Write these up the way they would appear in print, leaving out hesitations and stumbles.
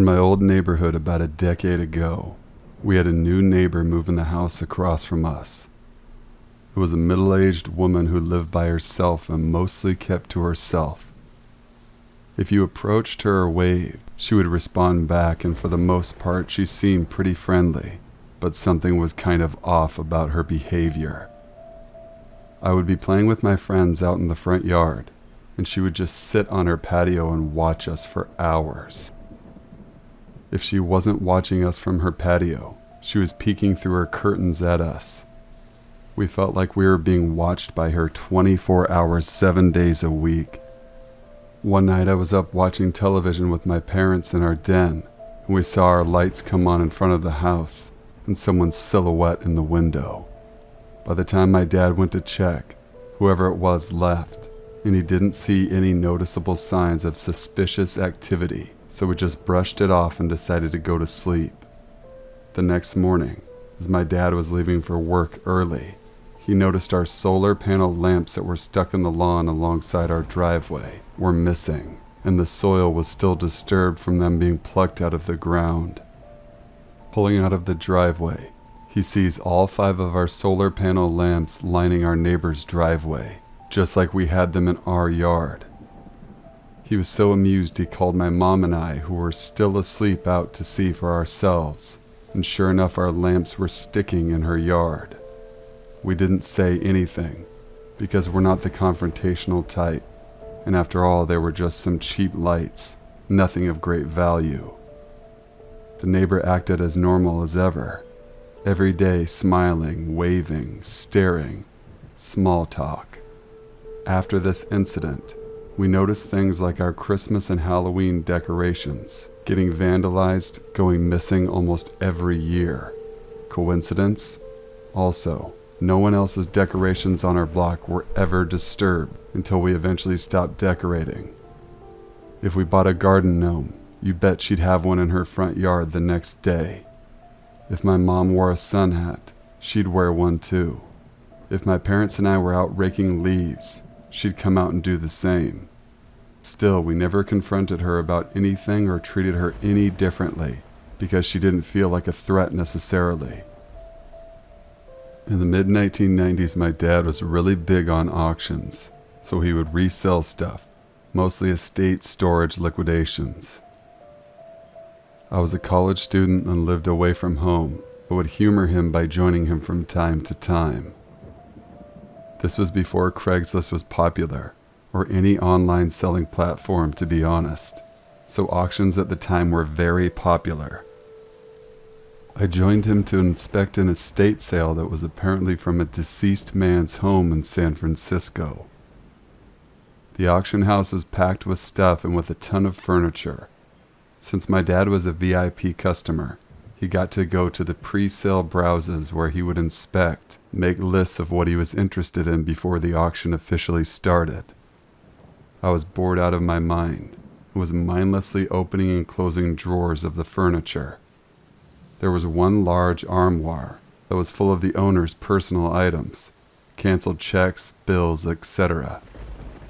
In my old neighborhood about a decade ago, we had a new neighbor move in the house across from us. It was a middle-aged woman who lived by herself and mostly kept to herself. If you approached her or waved, she would respond back, and for the most part she seemed pretty friendly, but something was kind of off about her behavior. I would be playing with my friends out in the front yard, and she would just sit on her patio and watch us for hours. If she wasn't watching us from her patio, she was peeking through her curtains at us. We felt like we were being watched by her 24 hours, 7 days a week. One night I was up watching television with my parents in our den, and we saw our lights come on in front of the house and someone's silhouette in the window. By the time my dad went to check, whoever it was left, and he didn't see any noticeable signs of suspicious activity, so we just brushed it off and decided to go to sleep. The next morning, as my dad was leaving for work early, he noticed our solar panel lamps that were stuck in the lawn alongside our driveway were missing, and the soil was still disturbed from them being plucked out of the ground. Pulling out of the driveway, he sees all 5 of our solar panel lamps lining our neighbor's driveway, just like we had them in our yard. He was so amused he called my mom and I, who were still asleep, out to see for ourselves, and sure enough our lamps were sticking in her yard. We didn't say anything, because we're not the confrontational type, and after all they were just some cheap lights, nothing of great value. The neighbor acted as normal as ever, every day smiling, waving, staring, small talk. After this incident, we noticed things like our Christmas and Halloween decorations getting vandalized, going missing almost every year. Coincidence? Also, no one else's decorations on our block were ever disturbed until we eventually stopped decorating. If we bought a garden gnome, you bet she'd have one in her front yard the next day. If my mom wore a sun hat, she'd wear one too. If my parents and I were out raking leaves, she'd come out and do the same. Still, we never confronted her about anything or treated her any differently because she didn't feel like a threat necessarily. In the mid-1990s, my dad was really big on auctions, so he would resell stuff, mostly estate storage liquidations. I was a college student and lived away from home, but would humor him by joining him from time to time. This was before Craigslist was popular, or any online selling platform, to be honest, so auctions at the time were very popular. I joined him to inspect an estate sale that was apparently from a deceased man's home in San Francisco. The auction house was packed with stuff and with a ton of furniture. Since my dad was a VIP customer, he got to go to the pre-sale browses where he would inspect, make lists of what he was interested in before the auction officially started. I was bored out of my mind and was mindlessly opening and closing drawers of the furniture. There was one large armoire that was full of the owner's personal items, canceled checks, bills, etc.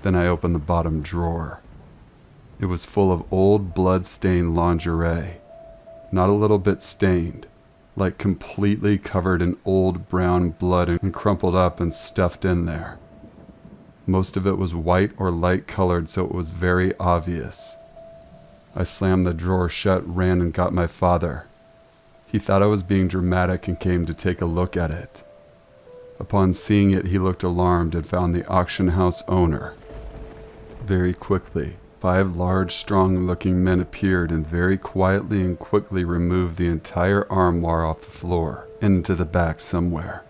Then I opened the bottom drawer. It was full of old blood-stained lingerie, not a little bit stained, like completely covered in old brown blood and crumpled up and stuffed in there. Most of it was white or light colored, so it was very obvious. I slammed the drawer shut, ran and got my father. He thought I was being dramatic and came to take a look at it. Upon seeing it, he looked alarmed and found the auction house owner. Very quickly, 5 large, strong-looking men appeared and very quietly and quickly removed the entire armoire off the floor and into the back somewhere.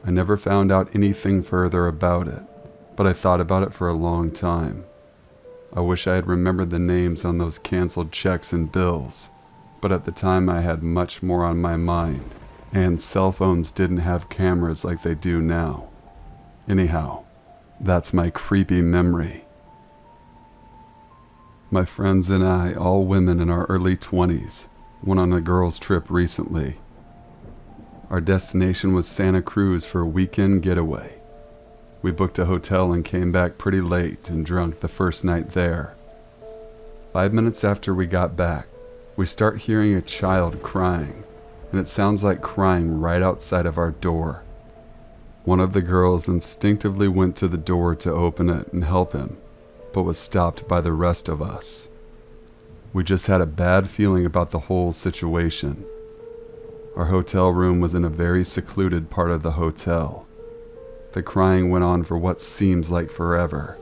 I never found out anything further about it, but I thought about it for a long time. I wish I had remembered the names on those canceled checks and bills, but at the time I had much more on my mind, and cell phones didn't have cameras like they do now. Anyhow, that's my creepy memory. My friends and I, all women in our early 20s, went on a girls' trip recently. Our destination was Santa Cruz for a weekend getaway. We booked a hotel and came back pretty late and drunk the first night there. 5 minutes after we got back, we start hearing a child crying, and it sounds like crying right outside of our door. One of the girls instinctively went to the door to open it and help him, but was stopped by the rest of us. We just had a bad feeling about the whole situation. Our hotel room was in a very secluded part of the hotel. The crying went on for what seems like forever,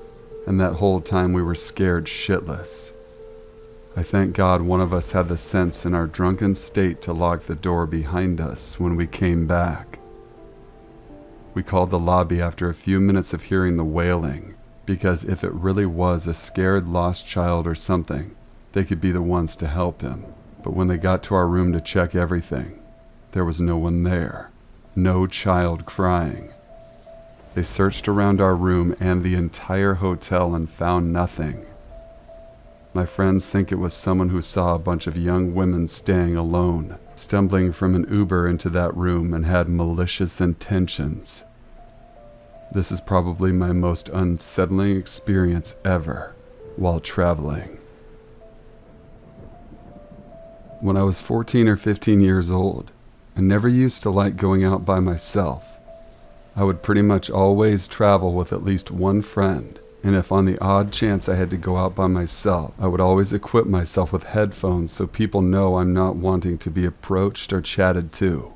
and that whole time we were scared shitless. I thank God one of us had the sense in our drunken state to lock the door behind us when we came back. We called the lobby after a few minutes of hearing the wailing, because if it really was a scared lost child or something, they could be the ones to help him. But when they got to our room to check everything, there was no one there. No child crying. They searched around our room and the entire hotel and found nothing. My friends think it was someone who saw a bunch of young women staying alone, stumbling from an Uber into that room and had malicious intentions. This is probably my most unsettling experience ever while traveling. When I was 14 or 15 years old, I never used to like going out by myself. I would pretty much always travel with at least one friend, and if on the odd chance I had to go out by myself, I would always equip myself with headphones so people know I'm not wanting to be approached or chatted to.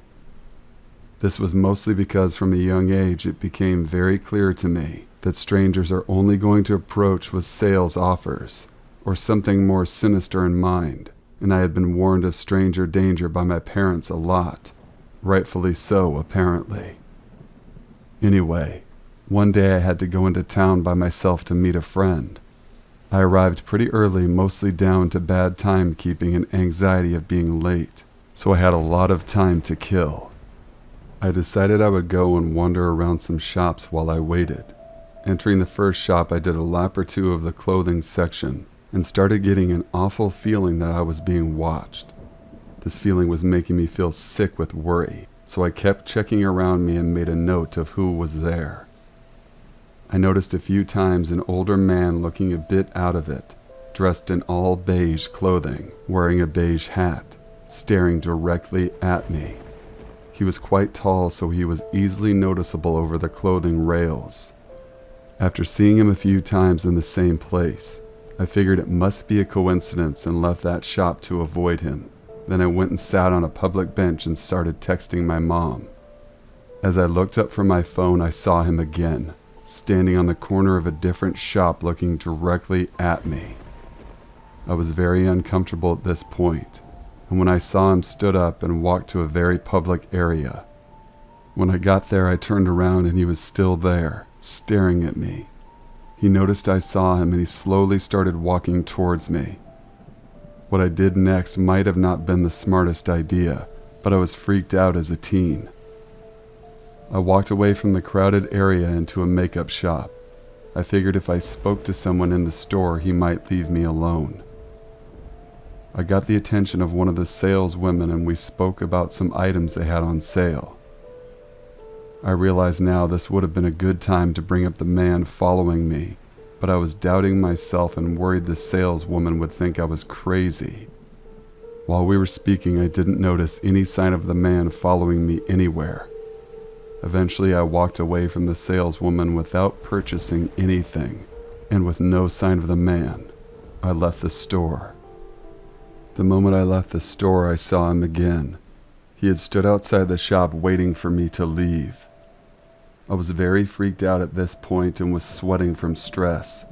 This was mostly because from a young age it became very clear to me that strangers are only going to approach with sales offers or something more sinister in mind, and I had been warned of stranger danger by my parents a lot, rightfully so apparently. Anyway, one day I had to go into town by myself to meet a friend. I arrived pretty early, mostly down to bad timekeeping and anxiety of being late, so I had a lot of time to kill. I decided I would go and wander around some shops while I waited. Entering the first shop, I did a lap or two of the clothing section and started getting an awful feeling that I was being watched. This feeling was making me feel sick with worry, so I kept checking around me and made a note of who was there. I noticed a few times an older man looking a bit out of it, dressed in all beige clothing, wearing a beige hat, staring directly at me. He was quite tall, so he was easily noticeable over the clothing rails. After seeing him a few times in the same place, I figured it must be a coincidence and left that shop to avoid him. Then I went and sat on a public bench and started texting my mom. As I looked up from my phone, I saw him again, standing on the corner of a different shop looking directly at me. I was very uncomfortable at this point, and when I saw him, stood up and walked to a very public area. When I got there, I turned around and he was still there, staring at me. He noticed I saw him and he slowly started walking towards me. What I did next might have not been the smartest idea, but I was freaked out as a teen. I walked away from the crowded area into a makeup shop. I figured if I spoke to someone in the store, he might leave me alone. I got the attention of one of the saleswomen and we spoke about some items they had on sale. I realize now this would have been a good time to bring up the man following me, but I was doubting myself and worried the saleswoman would think I was crazy. While we were speaking, I didn't notice any sign of the man following me anywhere. Eventually, I walked away from the saleswoman without purchasing anything, and with no sign of the man, I left the store. The moment I left the store, I saw him again. He had stood outside the shop waiting for me to leave. I was very freaked out at this point and was sweating from stress.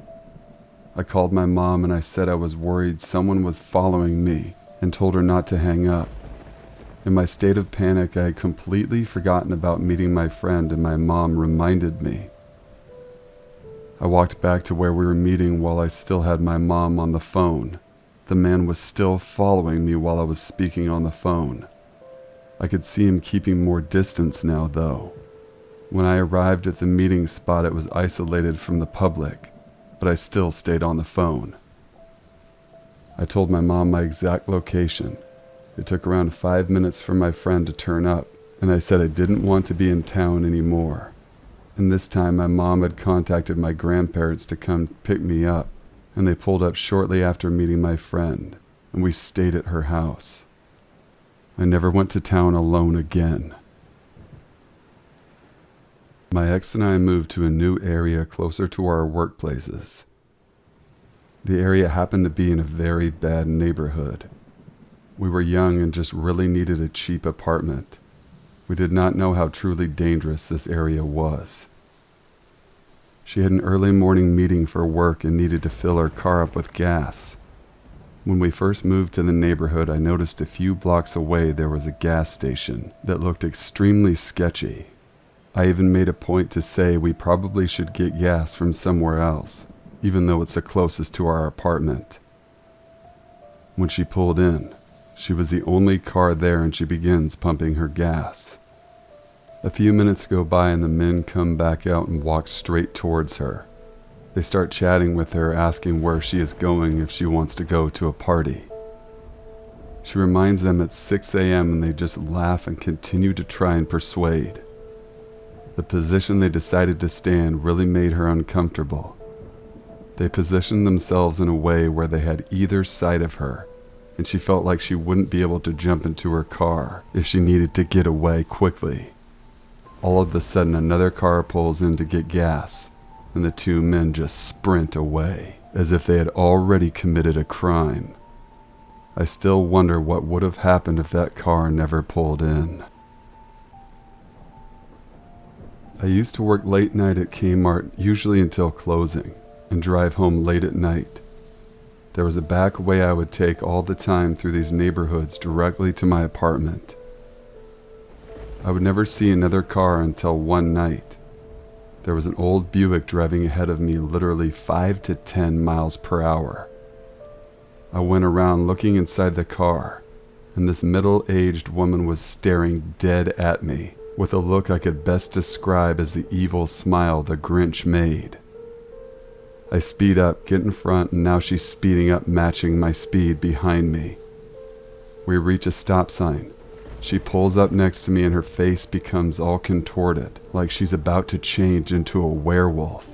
I called my mom and I said I was worried someone was following me and told her not to hang up. In my state of panic, I had completely forgotten about meeting my friend and my mom reminded me. I walked back to where we were meeting while I still had my mom on the phone. The man was still following me while I was speaking on the phone. I could see him keeping more distance now, though. When I arrived at the meeting spot, it was isolated from the public, but I still stayed on the phone. I told my mom my exact location. It took around 5 minutes for my friend to turn up, and I said I didn't want to be in town anymore. And this time my mom had contacted my grandparents to come pick me up, and they pulled up shortly after meeting my friend, and we stayed at her house. I never went to town alone again. My ex and I moved to a new area closer to our workplaces. The area happened to be in a very bad neighborhood. We were young and just really needed a cheap apartment. We did not know how truly dangerous this area was. She had an early morning meeting for work and needed to fill her car up with gas. When we first moved to the neighborhood, I noticed a few blocks away there was a gas station that looked extremely sketchy. I even made a point to say we probably should get gas from somewhere else, even though it's the closest to our apartment. When she pulled in, she was the only car there and she begins pumping her gas. A few minutes go by and the men come back out and walk straight towards her. They start chatting with her, asking where she is going if she wants to go to a party. She reminds them it's 6 a.m. and they just laugh and continue to try and persuade. The position they decided to stand really made her uncomfortable. They positioned themselves in a way where they had either side of her, and she felt like she wouldn't be able to jump into her car if she needed to get away quickly. All of a sudden, another car pulls in to get gas, and the two men just sprint away, as if they had already committed a crime. I still wonder what would have happened if that car never pulled in. I used to work late night at Kmart, usually until closing, and drive home late at night. There was a back way I would take all the time through these neighborhoods directly to my apartment. I would never see another car until one night. There was an old Buick driving ahead of me literally 5 to 10 miles per hour. I went around looking inside the car, and this middle-aged woman was staring dead at me with a look I could best describe as the evil smile the Grinch made. I speed up, get in front, and now she's speeding up, matching my speed behind me. We reach a stop sign. She pulls up next to me and her face becomes all contorted, like she's about to change into a werewolf.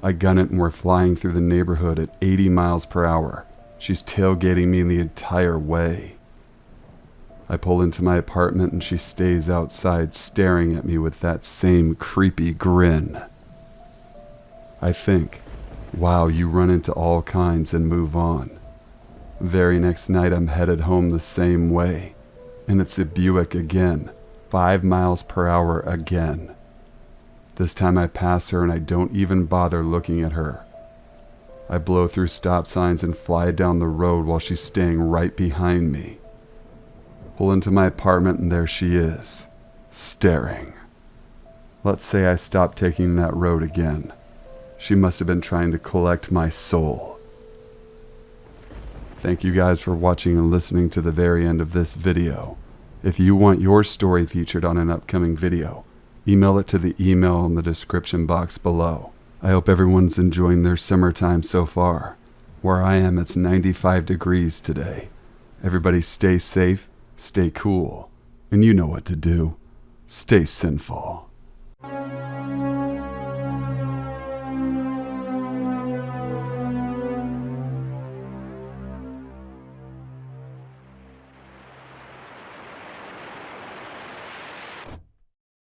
I gun it and we're flying through the neighborhood at 80 miles per hour. She's tailgating me the entire way. I pull into my apartment and she stays outside staring at me with that same creepy grin. I think, wow, you run into all kinds and move on. Very next night I'm headed home the same way. And it's a Buick again, 5 miles per hour again. This time I pass her and I don't even bother looking at her. I blow through stop signs and fly down the road while she's staying right behind me. Pull into my apartment and there she is, staring. Let's say I stop taking that road again. She must have been trying to collect my soul. Thank you guys for watching and listening to the very end of this video. If you want your story featured on an upcoming video, email it to the email in the description box below. I hope everyone's enjoying their summertime so far. Where I am, it's 95 degrees today. Everybody stay safe, stay cool, and you know what to do. Stay sinful.